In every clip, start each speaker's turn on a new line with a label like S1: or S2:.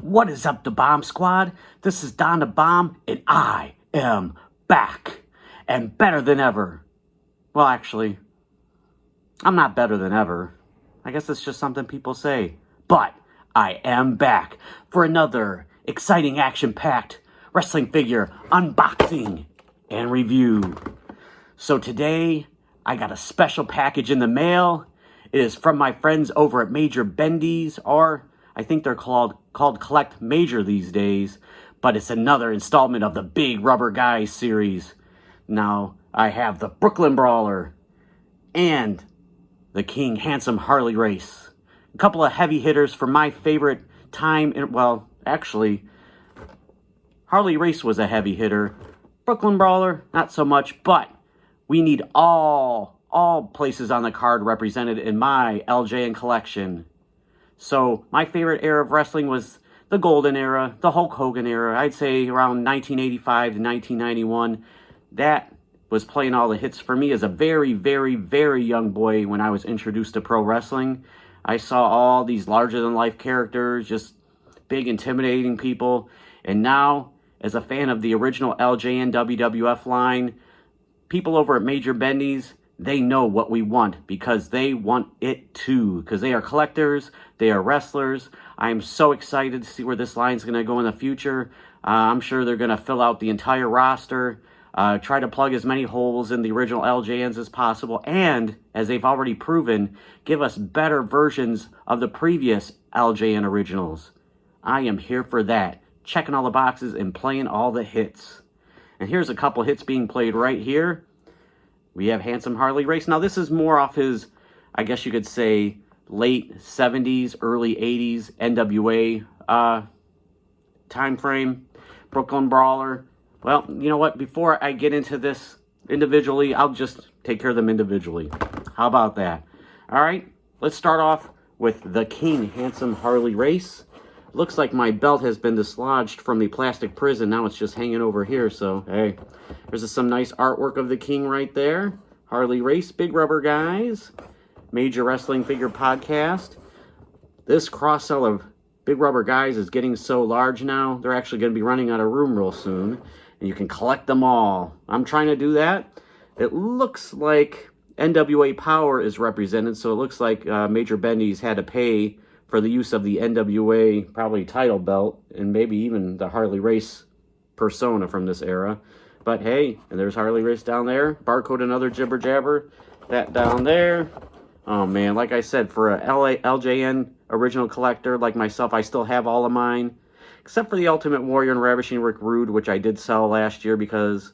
S1: What is up, the Bomb Squad? This is Don the Bomb, and I am back. And better than ever. Well, actually, I'm not better than ever. I guess it's just something people say. But I am back for another exciting action-packed wrestling figure unboxing and review. So today, I got a special package in the mail. It is from my friends over at Major Bendies, or I think they're called Collect Major these days, but it's another installment of the Big Rubber Guys series. Now, I have the Brooklyn Brawler and the King Handsome Harley Race. A couple of heavy hitters for my favorite time. Well, actually, Harley Race was a heavy hitter. Brooklyn Brawler, not so much, but we need all places on the card represented in my LJN collection. So my favorite era of wrestling was the Golden Era, the Hulk Hogan era. I'd say around 1985 to 1991. That was playing all the hits for me as a very, very, very young boy when I was introduced to pro wrestling. I saw all these larger-than-life characters, just big, intimidating people. And now, as a fan of the original LJN WWF line, people over at Major Bendies, they know what we want because they want it too. Because they are collectors, they are wrestlers. I am so excited to see where this line is going to go in the future. I'm sure they're going to fill out the entire roster, try to plug as many holes in the original LJNs as possible, and, as they've already proven, give us better versions of the previous LJN originals. I am here for that. Checking all the boxes and playing all the hits. And here's a couple hits being played right here. We have Handsome Harley Race. Now, this is more off his, I guess you could say, late 70s, early 80s NWA time frame. Brooklyn Brawler. Well, you know what? Before I get into this individually, I'll just take care of them individually. How about that? All right, let's start off with the King Handsome Harley Race. Looks like my belt has been dislodged from the plastic prison. Now it's just hanging over here, so hey. There's some nice artwork of the King right there. Harley Race, Big Rubber Guys, Major Wrestling Figure Podcast. This cross-sell of Big Rubber Guys is getting so large now, they're actually going to be running out of room real soon. And you can collect them all. I'm trying to do that. It looks like NWA Power is represented, so it looks like Major Bendies had to pay for the use of the NWA, probably title belt, and maybe even the Harley Race persona from this era. But hey, and there's Harley Race down there. Barcode another jibber jabber. That down there. Oh man, like I said, for a LJN original collector like myself, I still have all of mine. Except for the Ultimate Warrior and Ravishing Rick Rude, which I did sell last year because,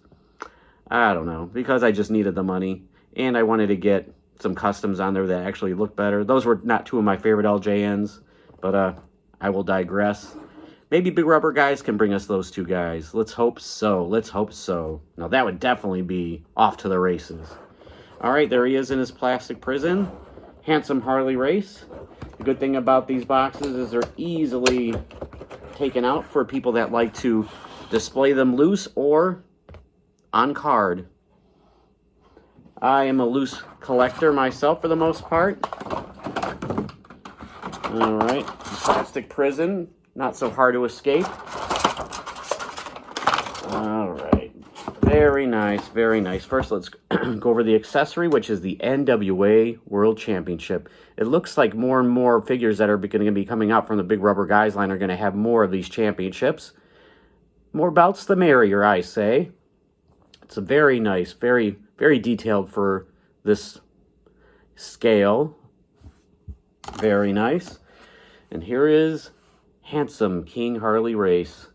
S1: I don't know, because I just needed the money. And I wanted to get some customs on there that actually look better. Those were not two of my favorite LJNs, but I will digress. Maybe Big Rubber Guys can bring us those two guys. Let's hope so. Let's hope so. Now, that would definitely be off to the races. All right, there he is in his plastic prison. Handsome Harley Race. The good thing about these boxes is they're easily taken out for people that like to display them loose or on card. I am a loose collector myself for the most part. All right, plastic prison, not so hard to escape. All right, very nice, very nice. First, let's go over the accessory, which is the NWA World Championship. It looks like more and more figures that are going to be coming out from the Big Rubber Guys line are going to have more of these championships. More belts, the merrier, I say. It's a very nice, very, very detailed for this scale. Very nice. And here is Handsome King Harley Race.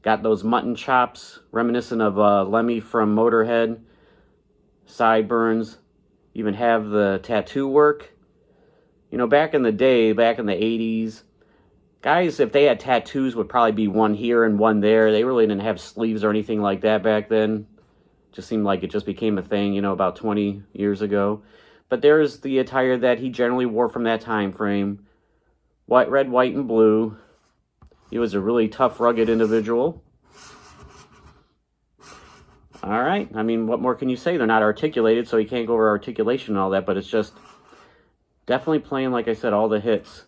S1: Got those mutton chops reminiscent of Lemmy from Motorhead. Sideburns. Even have the tattoo work. You know, back in the day, back in the 80s, guys, if they had tattoos, would probably be one here and one there. They really didn't have sleeves or anything like that back then. Just seemed like it just became a thing, you know, about 20 years ago. But there's the attire that he generally wore from that time frame. White, red, white, and blue. He was a really tough, rugged individual. All right. I mean, what more can you say? They're not articulated, so you can't go over articulation and all that, but it's just definitely playing, like I said, all the hits.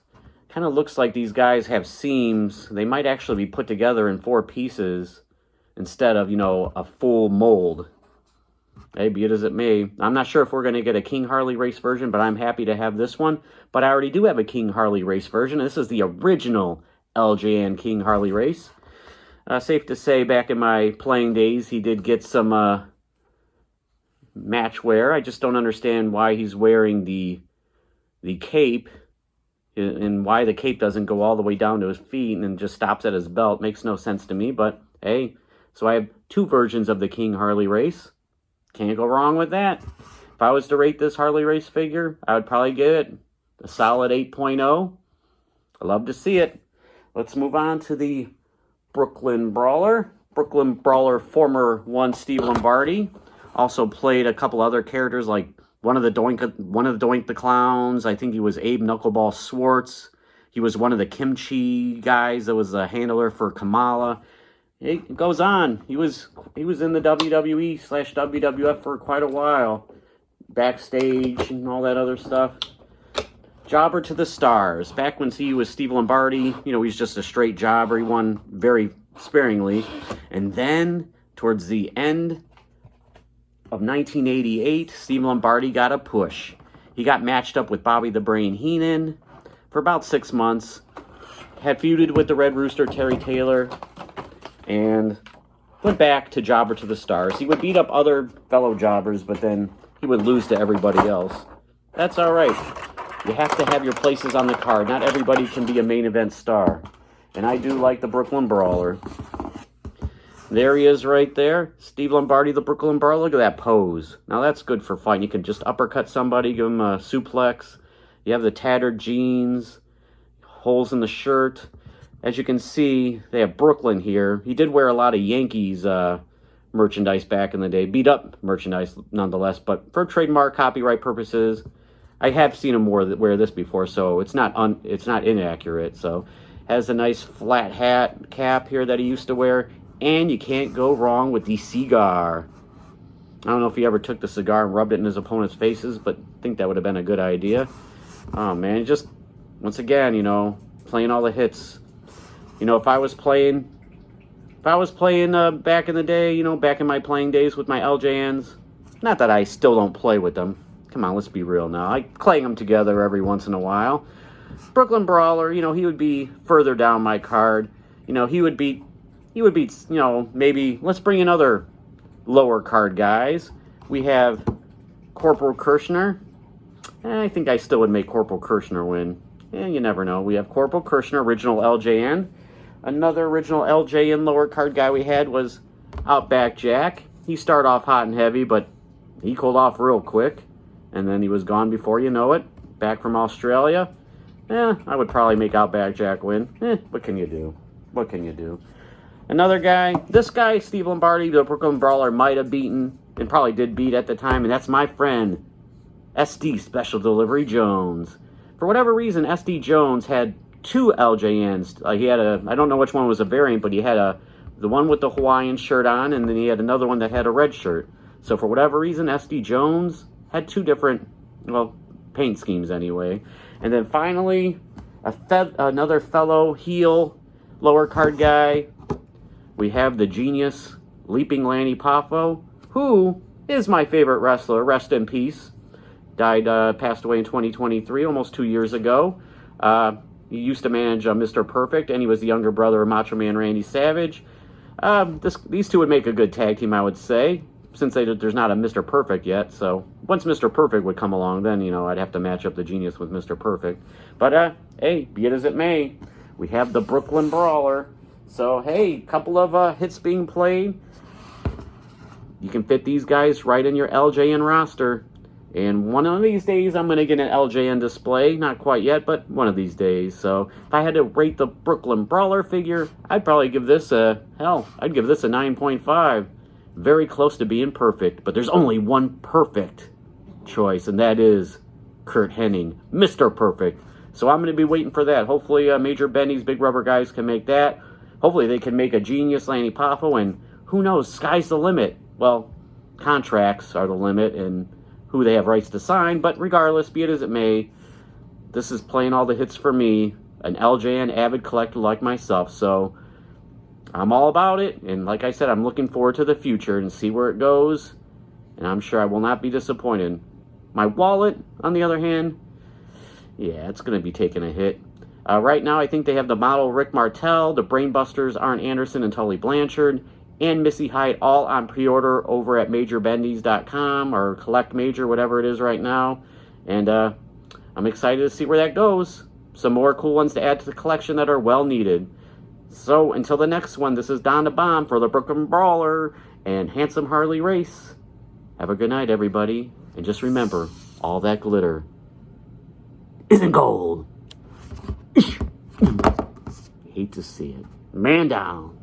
S1: Kind of looks like these guys have seams. They might actually be put together in 4 pieces instead of, you know, a full mold. Hey, be it as it may. I'm not sure if we're going to get a King Harley race version, but I'm happy to have this one. But I already do have a King Harley race version. This is the original LJN King Harley race. Safe to say, back in my playing days, he did get some match wear. I just don't understand why he's wearing the cape, and why the cape doesn't go all the way down to his feet and just stops at his belt. Makes no sense to me, but hey. So I have 2 versions of the King Harley race. Can't go wrong with that. If I was to rate this Harley race figure, I would probably give it a solid 8.0. I love to see it. Let's move on to the Brooklyn Brawler. Brooklyn Brawler former one Steve Lombardi. Also played a couple other characters like one of the Doink the Clowns. I think he was Abe Knuckleball Swartz. He was one of the Kimchi guys that was a handler for Kamala. It goes on. He was in the WWE/WWF for quite a while. Backstage and all that other stuff. Jobber to the stars. Back when he was Steve Lombardi, you know, he's just a straight jobber. He won very sparingly. And then, towards the end of 1988, Steve Lombardi got a push. He got matched up with Bobby the Brain Heenan for about 6 months. Had feuded with the Red Rooster, Terry Taylor, and went back to jobber to the stars. He would beat up other fellow jobbers, but then he would lose to everybody else. That's all right. You have to have your places on the card. Not everybody can be a main event star. And I do like the Brooklyn Brawler. There he is right there. Steve Lombardi, the Brooklyn Brawler. Look at that pose. Now that's good for fighting. You can just uppercut somebody, give him a suplex. You have the tattered jeans, holes in the shirt. As you can see, they have Brooklyn here. He did wear a lot of Yankees merchandise back in the day. Beat up merchandise nonetheless. But for trademark copyright purposes, I have seen him wear this before, so it's not inaccurate. So has a nice flat hat cap here that he used to wear. And you can't go wrong with the cigar. I don't know if he ever took the cigar and rubbed it in his opponent's faces, but I think that would have been a good idea. Oh, man, just, once again, you know, playing all the hits. You know, if I was playing back in the day, you know, back in my playing days with my LJNs, not that I still don't play with them. Come on, let's be real now. I clang them together every once in a while. Brooklyn Brawler, you know, he would be further down my card. You know, he would beat, you know, maybe, let's bring in other lower card guys. We have Corporal Kirshner. I think I still would make Corporal Kirshner win. You never know. We have Corporal Kirshner, original LJN. Another original LJN lower card guy we had was Outback Jack. He started off hot and heavy, but he cooled off real quick. And then he was gone before you know it. Back from Australia. I would probably make Outback Jack win. What can you do? What can you do? Another guy, this guy, Steve Lombardi, the Brooklyn Brawler, might have beaten, and probably did beat at the time, and that's my friend, SD Special Delivery Jones. For whatever reason, SD Jones had 2 LJNs. He had I don't know which one was a variant, but he had the one with the Hawaiian shirt on, and then he had another one that had a red shirt. So for whatever reason, SD Jones had 2 different, well, paint schemes anyway. And then finally, another fellow heel lower card guy. We have the genius Leaping Lanny Poffo, who is my favorite wrestler. Rest in peace. Passed away in 2023, almost 2 years ago. He used to manage Mr. Perfect, and he was the younger brother of Macho Man Randy Savage. These two would make a good tag team, I would say, since there's not a Mr. Perfect yet. So once Mr. Perfect would come along, then, you know, I'd have to match up the genius with Mr. Perfect. But, hey, be it as it may, we have the Brooklyn Brawler. So, hey, couple of hits being played. You can fit these guys right in your LJN roster. And one of these days, I'm going to get an LJN display. Not quite yet, but one of these days. So, if I had to rate the Brooklyn Brawler figure, I'd probably give this I'd give this a 9.5. Very close to being perfect. But there's only one perfect choice, and that is Curt Hennig, Mr. Perfect. So, I'm going to be waiting for that. Hopefully, Major Bendies, Big Rubber guys can make that. Hopefully, they can make a genius Lanny Poffo, and who knows, sky's the limit. Well, contracts are the limit, and who they have rights to sign, but regardless, be it as it may, this is playing all the hits for me. an LJN avid collector like myself. So I'm all about it. And like I said, I'm looking forward to the future and see where it goes. And I'm sure I will not be disappointed. My wallet, on the other hand, yeah, it's going to be taking a hit. Right now, I think they have the model Rick Martel, the Brainbusters, Arn Anderson, and Tully Blanchard, and Missy Hyatt all on pre-order over at MajorBendies.com or Collect Major, whatever it is right now. And I'm excited to see where that goes. Some more cool ones to add to the collection that are well needed. So, until the next one, this is Don the Bomb for the Brooklyn Brawler and Handsome Harley Race. Have a good night, everybody. And just remember, all that glitter isn't gold. Hate to see it. Man down.